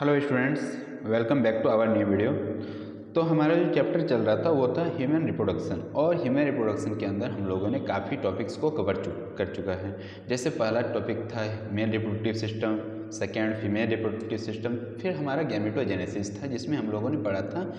Hello students, welcome back to our new video. तो हमारा जो चैप्टर चल रहा था वो था ह्यूमन रिप्रोडक्शन, और ह्यूमन रिप्रोडक्शन के अंदर हम लोगों ने काफ़ी टॉपिक्स को कर चुका है। जैसे पहला टॉपिक था male reproductive system, second female reproductive system, फिर हमारा गैमेटोजेनेसिस था जिसमें हम लोगों ने पढ़ा था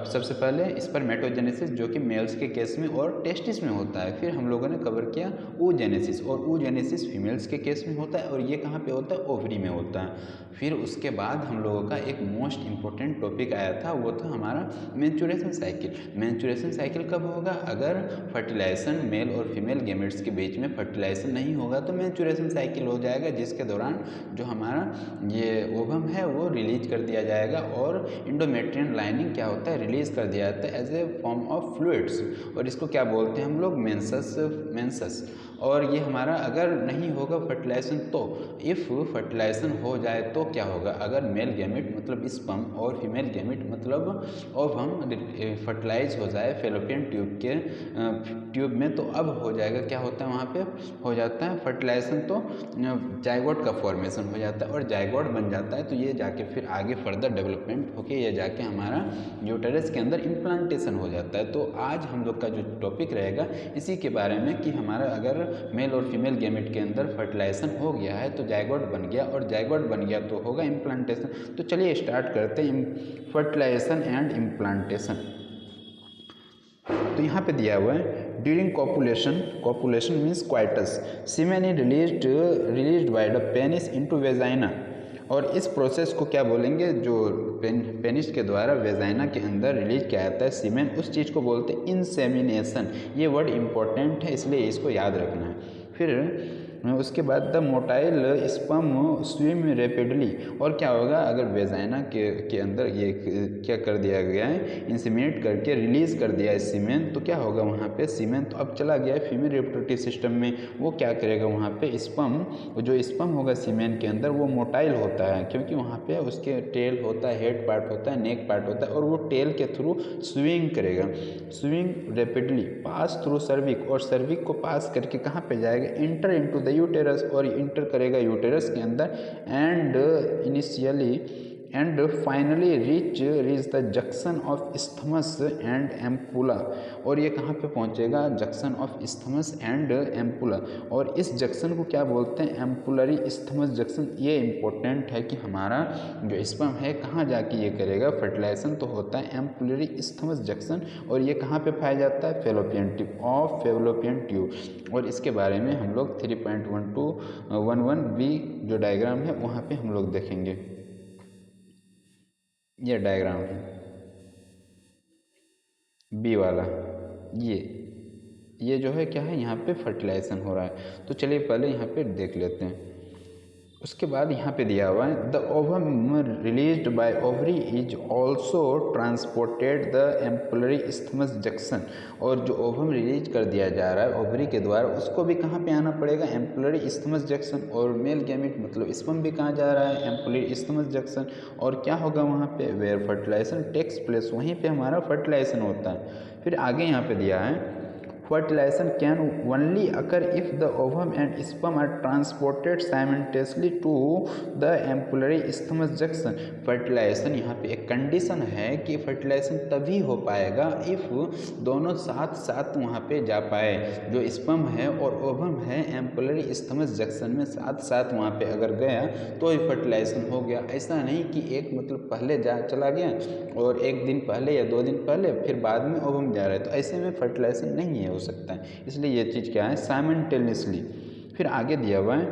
सबसे पहले स्पर्मेटोजेनेसिस जो कि मेल्स के केस में और टेस्टिस में होता है। फिर हम लोगों ने कवर किया oogenesis, और oogenesis फीमेल्स के केस में होता है और ये कहाँ पे होता है, ओवरी में होता है। फिर उसके बाद हम लोगों का एक मोस्ट इम्पोर्टेंट टॉपिक आया था, वो था हमारा मेंस्ट्रुएशन साइकिल। मेंस्ट्रुएशन साइकिल कब होगा? अगर फर्टिलाइजेशन मेल और फीमेल गैमेट्स के बीच में फर्टिलाइजेशन नहीं होगा तो मेंस्ट्रुएशन साइकिल हो जाएगा, जिसके दौरान जो हमारा ये ओवम है वो रिलीज कर दिया जाएगा और इंडोमेट्रियन लाइनिंग क्या होता है, रिलीज कर दिया जाता है as a form of fluids, और इसको क्या बोलते हैं हम लोग, मेंसस। और ये हमारा अगर नहीं होगा फर्टिलाइजेशन, तो इफ़ फर्टिलाइजेशन हो जाए तो क्या होगा, अगर मेल गैमेट मतलब स्पर्म और फीमेल गैमेट मतलब ओवम फर्टिलाइज हो जाए फेलोपियन ट्यूब में, तो अब हो जाएगा, क्या होता है वहाँ पे हो जाता है फर्टिलाइजेशन, तो जाइगोट का फॉर्मेशन हो जाता है और जाइगोट बन जाता है। तो ये जाके फिर आगे फर्दर डेवलपमेंट होके ये जाके हमारा यूटेरस के अंदर इम्प्लांटेशन हो जाता है। तो आज हम लोग का जो टॉपिक रहेगा इसी के बारे में कि हमारा अगर मेल और फीमेल गैमेट के अंदर फर्टिलाइजेशन हो गया है तो जाइगोट बन गया, और जाइगोट बन गया तो होगा इम्प्लांटेशन। तो चलिए स्टार्ट करते हैं फर्टिलाइजेशन एंड इम्प्लांटेशन। तो यहाँ पे दिया हुआ है during copulation means coitus, semen is released by the penis into vagina. और इस प्रोसेस को क्या बोलेंगे, जो पेनिस के द्वारा वेजाइना के अंदर रिलीज किया जाता है सीमेन, उस चीज़ को बोलते हैं इंसेमिनेशन। ये वर्ड इंपॉर्टेंट है इसलिए इसको याद रखना है। फिर उसके बाद the motile sperm swim rapidly, और क्या होगा अगर वेजाइना के अंदर ये क्या कर दिया गया है, इंसेमिनेट करके रिलीज कर दिया है सीमेन, तो क्या होगा वहाँ पे सीमेन तो अब चला गया है फीमेल रिप्रोडक्टिव सिस्टम में, वो क्या करेगा वहाँ पे स्पर्म, जो स्पर्म होगा सीमेन के अंदर वो मोटाइल होता है, क्योंकि वहाँ पे उसके टेल होता है, हेड पार्ट होता है, नेक पार्ट होता है, और वो टेल के थ्रू स्विंग करेगा, स्विंग रैपिडली पास थ्रू सर्विक, और सर्विक को पास करके कहाँ पे जाएगा, इंटर इनटू द यूटेरस, और इंटर करेगा यूटेरस के अंदर, and initially and finally reach the junction of isthmus and ampulla, और ये कहाँ पे पहुँचेगा, junction of isthmus and ampulla, और इस जंक्शन को क्या बोलते हैं, एम्पुलरी इस्थमस जंक्शन। ये इंपॉर्टेंट है कि हमारा जो स्पर्म है कहाँ जाके ये करेगा फर्टिलाइजेशन, तो होता है एम्पुलरी इस्थमस जंक्शन, और ये कहाँ पे पाया जाता है, फेलोपियन ट्यूब। और इसके बारे में हम लोग 3.1211B जो डायग्राम है वहाँ पे हम लोग देखेंगे। ये डायग्राम है बी वाला, ये जो है क्या है, यहाँ पे फर्टिलाइजेशन हो रहा है। तो चलिए पहले यहाँ पे देख लेते हैं। उसके बाद यहाँ पे दिया हुआ है the ovum released by ovary is also transported the ampullary isthmus junction, और जो ओवम रिलीज कर दिया जा रहा है ओवरी के द्वारा उसको भी कहाँ पे आना पड़ेगा, एम्पुलरी इस्थमस जंक्शन, और मेल गैमेट मतलब स्पर्म भी कहाँ जा रहा है, एम्पुलरी इस्थमस जंक्शन, और क्या होगा वहाँ पे, वेयर फर्टिलाइजेशन टेक्स प्लेस, वहीं पे हमारा फर्टिलाइजेशन होता है। फिर आगे यहाँ पे दिया है fertilization can only occur if the ovum and sperm are transported simultaneously to the ampullary isthmus junction। Fertilisation यहाँ पे एक कंडीशन है कि फर्टिलाइजेशन तभी हो पाएगा इफ दोनों साथ साथ वहाँ पे जा पाए, जो स्पर्म है और ओवम है एम्पुलरी इस्थमस जंक्शन में साथ साथ वहाँ पे अगर गया तो ही फर्टिलाइजेशन हो गया। ऐसा नहीं कि एक मतलब पहले चला गया और एक दिन पहले या 2 दिन पहले फिर बाद में ओवम जा रहा है, तो ऐसे में फर्टिलाइजेशन नहीं है हो सकता है। इसलिए ये चीज़ क्या है, साइमल्टेनियसली। फिर आगे दिया हुआ है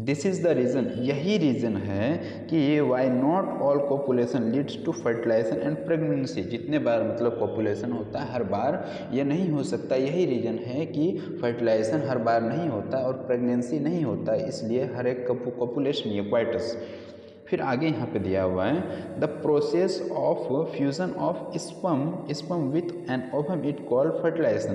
दिस इज़ द रीज़न, यही रीज़न है कि why not all copulation leads to fertilisation and pregnancy. जितने बार मतलब कॉपुलेशन होता है हर बार ये नहीं हो सकता, यही रीज़न है कि फर्टिलाइजेशन हर बार नहीं होता और प्रेगनेंसी नहीं होता, इसलिए हर एक कॉपुलेशन ये क्वाइटस। फिर आगे यहाँ पे दिया हुआ है the process of fusion of sperm with an ovum it called fertilisation.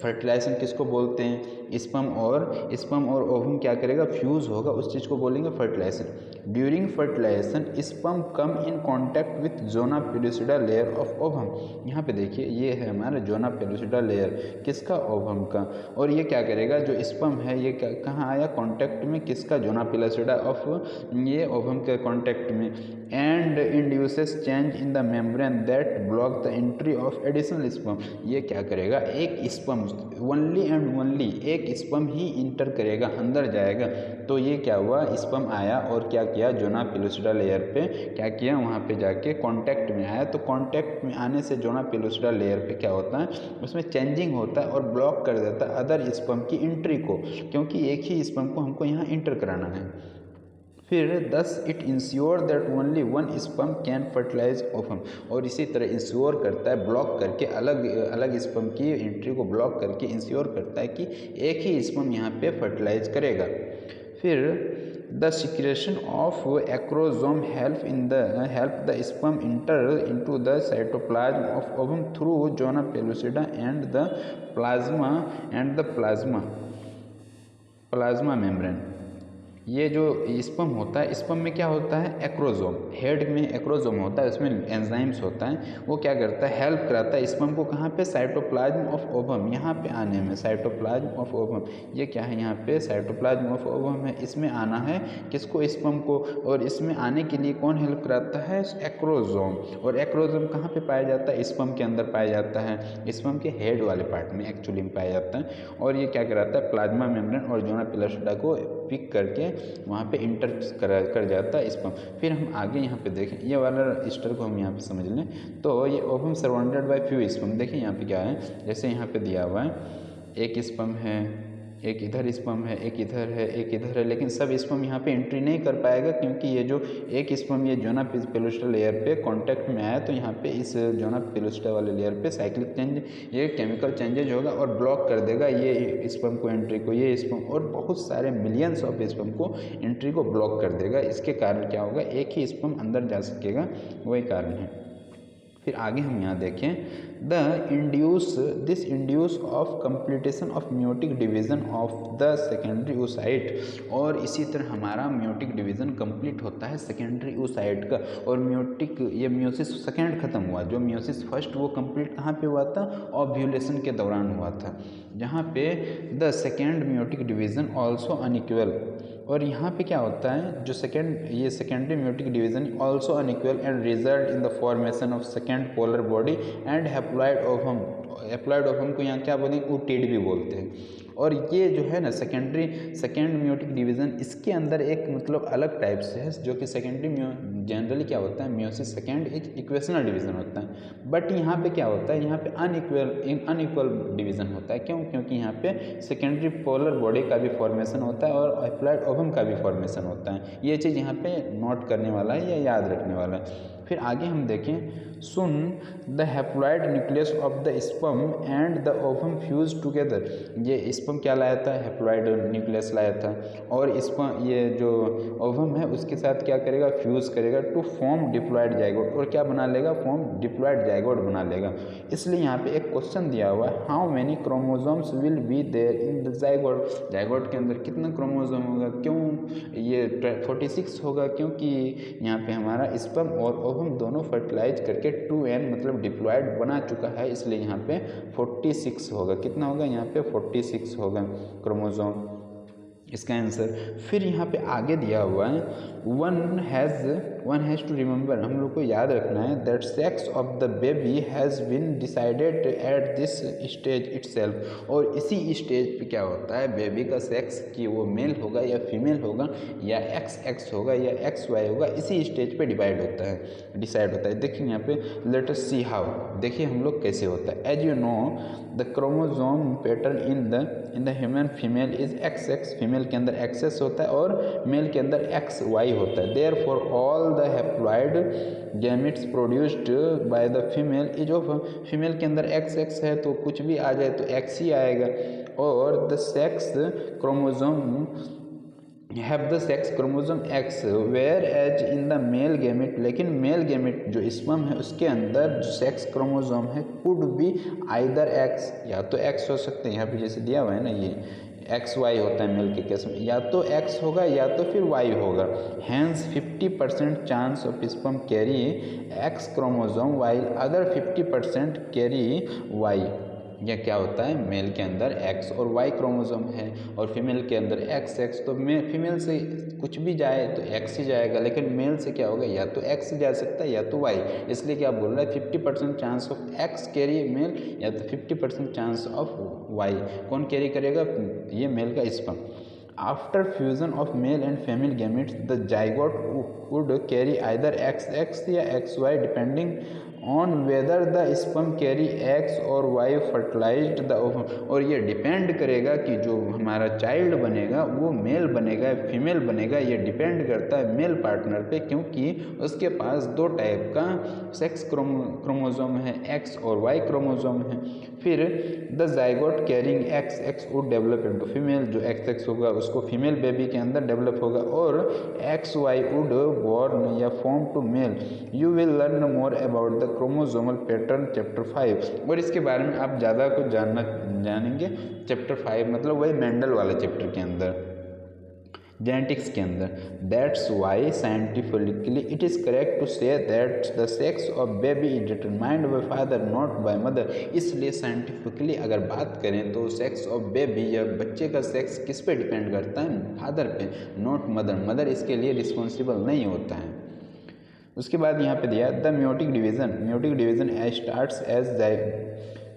Fertilisation किसको बोलते हैं, स्पर्म और ओवम क्या करेगा, फ्यूज़ होगा, उस चीज़ को बोलेंगे fertilisation. During fertilisation sperm come in contact with zona pellucida layer of ovum. यहाँ पे देखिए ये है हमारा जोना पेलुसिडा लेयर, किसका, ओवम का। और ये क्या करेगा, जो स्पर्म है ये कहाँ आया, कांटेक्ट में, किसका, जोना पेलुसिडा ऑफ ये ओवम के कांटेक्ट में। And induces change in the membrane that block the entry of additional sperm. ये क्या करेगा, एक स्पर्म, ओनली एंड ओनली एक स्पर्म ही इंटर करेगा, अंदर जाएगा। तो ये क्या हुआ, स्पर्म आया और क्या किया, जोना पेलुसिडा लेयर पे क्या किया, वहाँ पे जाके कांटेक्ट में आया। तो कांटेक्ट में आने से जोना पेलुसिडा लेयर पे क्या होता है, उसमें चेंजिंग होता है और ब्लॉक कर देता है अदर स्पर्म की एंट्री को, क्योंकि एक ही स्पर्म को हमको यहाँ इंटर कराना है। फिर thus it ensure that only one sperm can fertilise ovum. और इसी तरह इंश्योर करता है, ब्लॉक करके अलग अलग स्पर्म की एंट्री को ब्लॉक करके इंश्योर करता है कि एक ही स्पर्म यहाँ पे फर्टिलाइज करेगा। फिर the secretion of acrosome help the sperm enter into the cytoplasm of ovum through zona pellucida and the plasma membrane. ये जो स्पर्म होता है, स्पर्म में क्या होता है, एक्रोसोम, हेड में एक्रोसोम होता है, उसमें एंजाइम्स होता है, वो क्या करता है, हेल्प कराता है स्पर्म को कहाँ पे, साइटोप्लाज्म ऑफ ओवम, यहाँ पे आने में, साइटोप्लाज्म ऑफ ओवम। ये क्या है, यहाँ पे साइटोप्लाज्म ऑफ ओवम है, इसमें आना है किसको, स्पर्म को। और इसमें आने के लिए कौन हेल्प कराता है, एक्रोसोम। और एक्रोसोम कहाँ पे पाया जाता है, स्पर्म के अंदर पाया जाता है, स्पर्म के हेड वाले पार्ट में एक्चुअली में पाया जाता है। और ये क्या कराता है, प्लाज्मा मेम्ब्रेन और जोना पेलुसिडा को पिक करके वहाँ पे इंटर कर जाता है स्पर्म। फिर हम आगे यहाँ पे देखें, ये वाला स्टर को हम यहाँ पे समझ लें। तो ये ovum surrounded by few sperm, देखिए यहाँ पे क्या है, जैसे यहाँ पे दिया हुआ है, एक स्पर्म है, एक इधर स्पर्म है, एक इधर है, एक इधर है, लेकिन सब स्पर्म यहाँ पे एंट्री नहीं कर पाएगा, क्योंकि ये जो एक स्पर्म ये जोना पेलुसिडा लेयर पे कांटेक्ट में आया, तो यहाँ पे इस जोना पेलुसिडा वाले लेयर पे साइक्लिक चेंज, ये केमिकल चेंजेज होगा और ब्लॉक कर देगा ये स्पर्म को एंट्री को, ये स्पर्म और बहुत सारे मिलियंस ऑफ स्पर्म को एंट्री को ब्लॉक कर देगा। इसके कारण क्या होगा, एक ही स्पर्म अंदर जा सकेगा, वही कारण है। फिर आगे हम यहाँ देखें, this induce of completion of meiotic division of the secondary oocyte। और इसी तरह हमारा म्योटिक डिवीजन कंप्लीट होता है सेकेंडरी oocyte का। और म्योटिक, ये म्योसिस सेकेंड खत्म हुआ, जो म्योसिस फर्स्ट वो कंप्लीट कहाँ पे हुआ था, ओव्यूलेशन के दौरान हुआ था, जहाँ पे the second meiotic division also unequal. और यहाँ पे क्या होता है, जो ये secondary meiotic division also unequal and result in the formation of second polar body and haploid ovum. Haploid ovum को यहाँ क्या बोलेंगे, ऊटिड भी बोलते हैं। और ये जो है ना सेकेंड म्योटिक डिवीज़न, इसके अंदर एक मतलब अलग टाइप से है, जो कि सेकेंडरी जनरली क्या होता है, म्योसिस सेकेंड एक इक्वेशनल डिवीज़न होता है। बट यहाँ पे क्या होता है, यहाँ पे अनइक्वल डिवीज़न होता है। क्यों, क्योंकि यहाँ पे सेकेंडरी पोलर बॉडी का भी फॉर्मेशन होता है और हैप्लॉइड ओवम का भी फॉर्मेशन होता है। ये चीज़ यहाँ पे नोट करने वाला है या याद रखने वाला है। फिर आगे हम देखें, soon the haploid nucleus of the sperm and the ovum fuse together. ये स्पर्म क्या लाया था, हैप्लॉइड न्यूक्लियस लाया था, और स्पर्म ये जो ओवम है उसके साथ क्या करेगा, फ्यूज करेगा टू फॉर्म डिप्लॉइड जाइगोट। और क्या बना लेगा, फॉर्म डिप्लॉइड जाइगोट बना लेगा। इसलिए यहाँ पे एक क्वेश्चन दिया हुआ है, how many chromosomes will be there in the zygote. Zygote के अंदर कितना क्रोमोसोम होगा, क्यों ये 46 होगा, क्योंकि यहाँ पे हमारा स्पर्म और ओवम दोनों फर्टिलाइज करके 2n मतलब डिप्लॉयड बना चुका है, इसलिए यहाँ पे 46 होगा। कितना होगा, यहाँ पे 46 होगा क्रोमोसोम, इसका आंसर। फिर यहाँ पे आगे दिया हुआ है, वन हैज़ टू रिमेंबर, हम लोग को याद रखना है, that sex of the baby has been decided at this stage itself. और इसी स्टेज पे क्या होता है, बेबी का सेक्स कि वो मेल होगा या फीमेल होगा या XX होगा या XY होगा, इसी स्टेज पे डिसाइड होता है। देखिए यहाँ पे, लेट अस सी हाउ, देखिए हम लोग कैसे होता है। As you know the chromosome pattern in the human female is XX, female के अंदर XX होता है और मेल के अंदर XY होता है। Therefore all the haploid gametes produced by the female is of, female के अंदर XX है तो कुछ भी आ जाए तो X ही आएगा। और the sex chromosome have the sex chromosome X whereas in the male gamete, लेकिन मेल गैमेट जो स्पर्म है उसके अंदर जो सेक्स क्रोमोसोम है कुड बी आइदर X, या तो X हो सकते हैं, यहाँ पे जैसे दिया हुआ है ना, ये एक्स वाई होता है मेल के केस में, या तो एक्स होगा या तो फिर वाई होगा। Hence 50% chance of sperm carry X chromosome while other 50% carry Y. यह क्या होता है, मेल के अंदर एक्स और वाई क्रोमोसोम है और फीमेल के अंदर एक्स एक्स, तो फीमेल से कुछ भी जाए तो एक्स ही जाएगा, लेकिन मेल से क्या होगा, या तो एक्स जा सकता है या तो वाई। इसलिए क्या बोल रहा है 50% chance of X carry male या तो 50% चांस ऑफ वाई। कौन कैरी करेगा, ये मेल का sperm. After fusion of male and female gametes, the zygote would carry either XX या XY depending on whether the sperm carry X और Y fertilized the ovum। और ये depend करेगा कि जो हमारा चाइल्ड बनेगा वो मेल बनेगा या फीमेल बनेगा, ये डिपेंड करता है मेल पार्टनर पे, क्योंकि उसके पास दो टाइप का सेक्स क्रोमोसोम है, X और Y क्रोमोसोम है। फिर the zygote carrying XX would develop into female, जो XX होगा उसको फीमेल बेबी के अंदर डेवलप होगा, और XY वुड बॉर्न या form to male. You will learn more about the chromosomal pattern chapter 5, और इसके बारे में आप ज़्यादा कुछ जानेंगे चैप्टर 5, मतलब वही मेंडल वाले चैप्टर के अंदर, जेनेटिक्स के अंदर। That's why scientifically it is correct to say that the sex of baby is determined by father not by mother. इसलिए साइंटिफिकली अगर बात करें तो सेक्स ऑफ बेबी या बच्चे का सेक्स किस पे डिपेंड करता है, फादर पे, नॉट मदर। मदर इसके लिए रिस्पॉन्सिबल नहीं होता है। उसके बाद यहाँ पे दिया the meiotic division starts as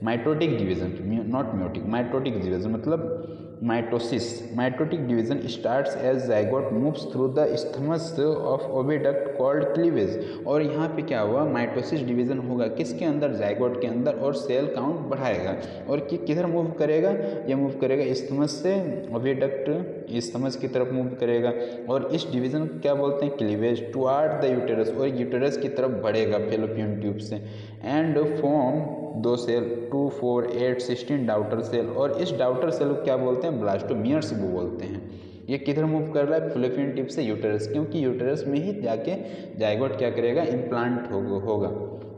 mitotic division, not meiotic, mitotic division मतलब mitosis. Mitotic division starts as zygote moves through the isthmus of oviduct called cleavage. और यहाँ पे क्या हुआ, माइटोसिस डिवीजन होगा किसके अंदर, जाइगोट के अंदर, और सेल काउंट बढ़ाएगा। और किधर मूव करेगा, ये मूव करेगा स्टमस से ओविडक्ट स्टमस की तरफ मूव करेगा, और इस डिवीजन को क्या बोलते हैं, क्लीवेज, टुवार्ड द यूटेरस, और यूटेरस की तरफ बढ़ेगा फेलोपियन ट्यूब से, and form 2 cell 2, 4, 8, 16 daughter cell. और इस डाउटर सेल को क्या बोलते हैं, ब्लास्टोमियर्स वो बोलते हैं। ये किधर मूव कर रहा है, फेलोपियन ट्यूब से यूटेरस, क्योंकि यूटेरस में ही जाके जाइगोट क्या करेगा, इम्प्लांट होगा,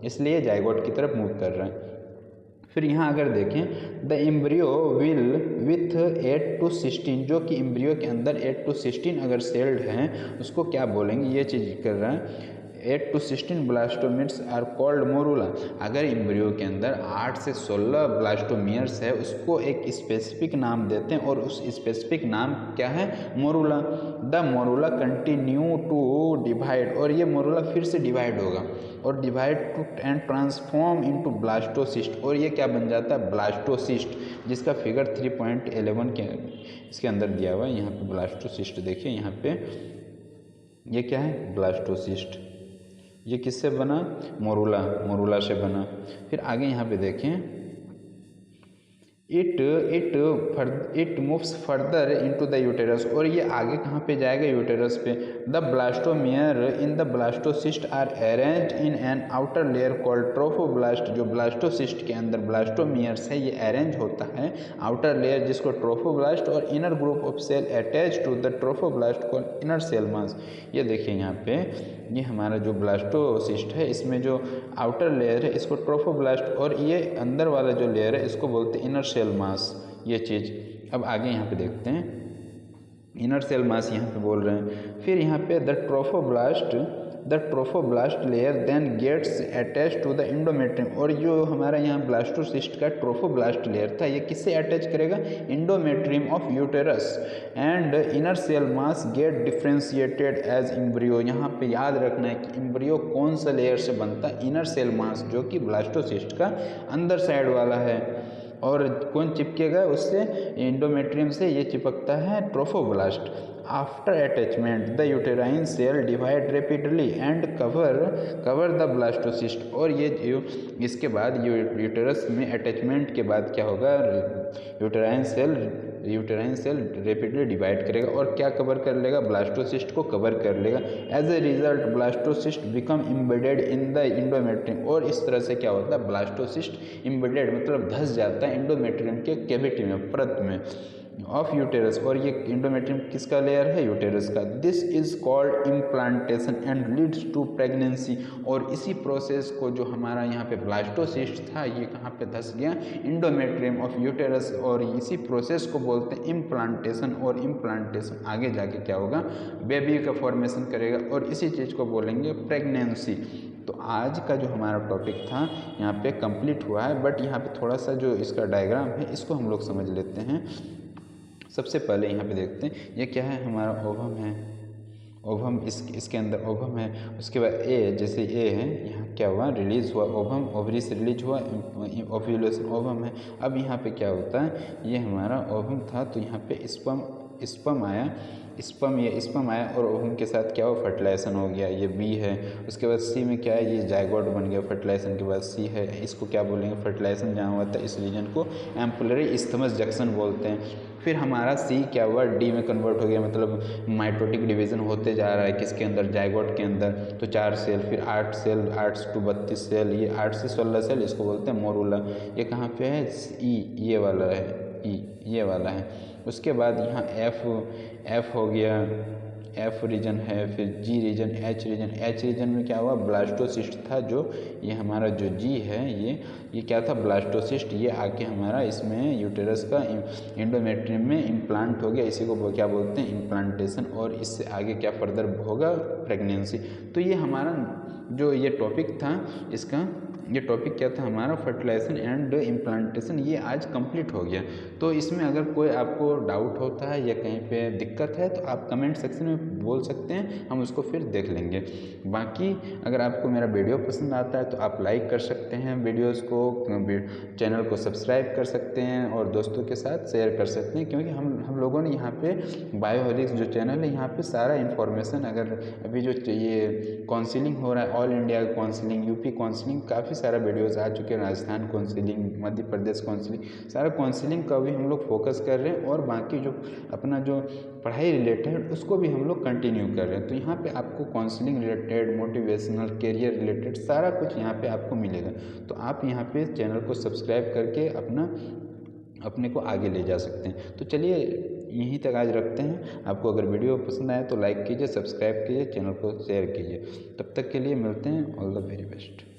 इसलिए जाइगोट की तरफ मूव कर रहा है। फिर यहाँ अगर देखें the embryo will with 8 to 16, जो कि एम्ब्रियो के अंदर 8 to 16 अगर सेल्ड हैं उसको क्या बोलेंगे, ये चीज़ कर रहा है। 8 to 16 blastomeres are called morula. अगर एम्ब्रियो के अंदर 8 से 16 ब्लास्टोमियर्स है उसको एक स्पेसिफिक नाम देते हैं, और उस स्पेसिफिक नाम क्या है, morula. The morula continue to divide, और ये मोरूला फिर से डिवाइड होगा और divide to and transform into blastocyst, और ये क्या बन जाता है, ब्लास्टोसिस्ट, जिसका फिगर 3.11 के इसके अंदर दिया हुआ है। यहाँ पे ब्लास्टोसिस्ट देखिए, यहाँ पे ये क्या है, ब्लास्टोसिस्ट। ये किससे बना, मोरूला से बना। फिर आगे यहाँ पे देखें it moves further into the uterus, और ये आगे कहाँ पे जाएगा, यूटेरस पे। The blastomere in the blastocyst are arranged in an outer layer called trophoblast. जो ब्लास्टोसिस्ट के अंदर ब्लास्टोमियर्स है ये अरेंज होता है आउटर लेयर जिसको ट्रोफोब्लास्ट, और inner group of cell attach to the trophoblast called inner cell mass. ये देखिए यहाँ पे ये हमारा जो ब्लास्टोसिस्ट है इसमें जो आउटर लेयर है इसको ट्रोफोब्लास्ट, और ये अंदर वाला जो लेयर है इसको बोलते हैं इनर सेल मास, ये चीज़। अब आगे यहाँ पे देखते हैं इनर सेल मास यहाँ पे बोल रहे हैं। फिर यहाँ पे the trophoblast layer then gets attach to the endometrium, और जो हमारा यहाँ ब्लास्टोसिस्ट का ट्रोफोब्लास्ट लेयर था ये किससे अटैच करेगा, endometrium of uterus, and inner cell mass get differentiated as embryo. यहाँ पे याद रखना है कि एम्ब्रियो कौन सा लेयर से बनता है, इनर सेल मास, जो कि ब्लास्टोसिस्ट का अंदर साइड वाला है, और कौन चिपकेगा उससे, इंडोमेट्रियम से ये चिपकता है trophoblast. After attachment the uterine cell divide rapidly and cover the blastocyst, और ये इसके बाद यूटेरस में अटैचमेंट के बाद क्या होगा, यूटेराइन सेल रेपिडली डिवाइड करेगा और क्या कवर कर लेगा, ब्लास्टोसिस्ट को कवर कर लेगा। As a result blastocyst become embedded in the endometrium, और इस तरह से क्या होता है, ब्लास्टोसिस्ट इम्बेडेड मतलब धंस जाता है इंडोमेट्रियम के कैविटी में, परत में। ऑफ यूटेरस, और ये एंडोमेट्रियम किसका लेयर है? यूटेरस का। This is called implantation and leads to pregnancy, और इसी प्रोसेस को जो हमारा यहाँ पे ब्लास्टोसिस्ट था ये कहाँ पे धंस गया? एंडोमेट्रियम ऑफ यूटेरस, और इसी प्रोसेस को बोलते हैं इम्प्लांटेशन, और इम्प्लांटेशन आगे जाके क्या होगा? बेबी का फॉर्मेशन करेगा, और इसी चीज़ को बोलेंगे प्रेगनेंसी। तो आज का जो हमारा टॉपिक था यहाँ पे कंप्लीट हुआ है, बट यहाँ पे थोड़ा सा जो इसका डायग्राम है इसको हम लोग समझ लेते हैं। सबसे पहले यहाँ पे देखते हैं ये क्या है? हमारा ओवम है, ओवम इसके अंदर ओवम है। उसके बाद ए, जैसे ए है यहाँ क्या हुआ? रिलीज़ हुआ ओवम, ओवरी से रिलीज हुआ, ओव्यूलेशन ओवम है। अब यहाँ पे क्या होता है? ये हमारा ओवम था तो यहाँ पे स्पर्म आया, स्पर्म आया और ओवम के साथ क्या हुआ? फर्टिलाइजेशन हो गया, ये बी है। उसके बाद सी में क्या है? ये जायगोट बन गया, फर्टिलाइजेशन के बाद सी है। इसको क्या बोलेंगे? फर्टिलाइजेशन जहाँ हुआ था इस रीजन को एम्पुलरी इस्थमस जंक्शन बोलते हैं। फिर हमारा सी क्या हुआ? डी में कन्वर्ट हो गया, मतलब माइटोटिक डिवीज़न होते जा रहा है किसके अंदर? जायगोट के अंदर। तो 4 सेल, फिर 8 सेल, 8 to 32 सेल, ये 8 से 16 सेल, इसको बोलते हैं मोरूला। ये कहाँ पे है? ई, ये वाला है, ई ये वाला है। उसके बाद यहाँ एफ हो गया, एफ रीजन है, फिर जी रीजन, एच रीजन में क्या हुआ? ब्लास्टोसिस्ट था, जो ये हमारा जो जी है ये क्या था? ब्लास्टोसिस्ट। ये आके हमारा इसमें यूटेरस का एंडोमेट्रियम में इम्प्लांट हो गया, इसी को क्या बोलते हैं? इम्प्लांटेशन। और इससे आगे क्या फर्दर होगा? प्रेगनेंसी। तो ये हमारा जो ये टॉपिक था, इसका ये टॉपिक क्या था हमारा? Fertilisation and implantation. ये आज कंप्लीट हो गया। तो इसमें अगर कोई आपको डाउट होता है या कहीं पे दिक्कत है तो आप कमेंट सेक्शन में बोल सकते हैं, हम उसको फिर देख लेंगे। बाकी अगर आपको मेरा वीडियो पसंद आता है तो आप लाइक कर सकते हैं वीडियोस को, चैनल को सब्सक्राइब कर सकते हैं और दोस्तों के साथ शेयर कर सकते हैं, क्योंकि हम लोगों ने यहाँ पे बायोहोलिक्स जो चैनल है यहाँ पे सारा इन्फॉर्मेशन, अगर अभी जो ये काउंसलिंग हो रहा है, all India counselling, UP counselling, काफ़ी सारा वीडियोस आ चुके हैं, राजस्थान काउंसलिंग, मध्य प्रदेश काउंसलिंग, सारा काउंसलिंग का भी हम लोग फोकस कर रहे हैं, और बाकी जो अपना जो पढ़ाई रिलेटेड उसको भी हम लोग कंटिन्यू कर रहे हैं। तो यहाँ पे आपको counselling related, motivational, career related सारा कुछ यहाँ पे आपको मिलेगा। तो आप यहाँ पे चैनल को सब्सक्राइब करके अपने को आगे ले जा सकते हैं। तो चलिए यहीं तक आज रखते हैं। आपको अगर वीडियो पसंद आए तो लाइक कीजिए, सब्सक्राइब कीजिए, चैनल को शेयर कीजिए। तब तक के लिए मिलते हैं। All the very best.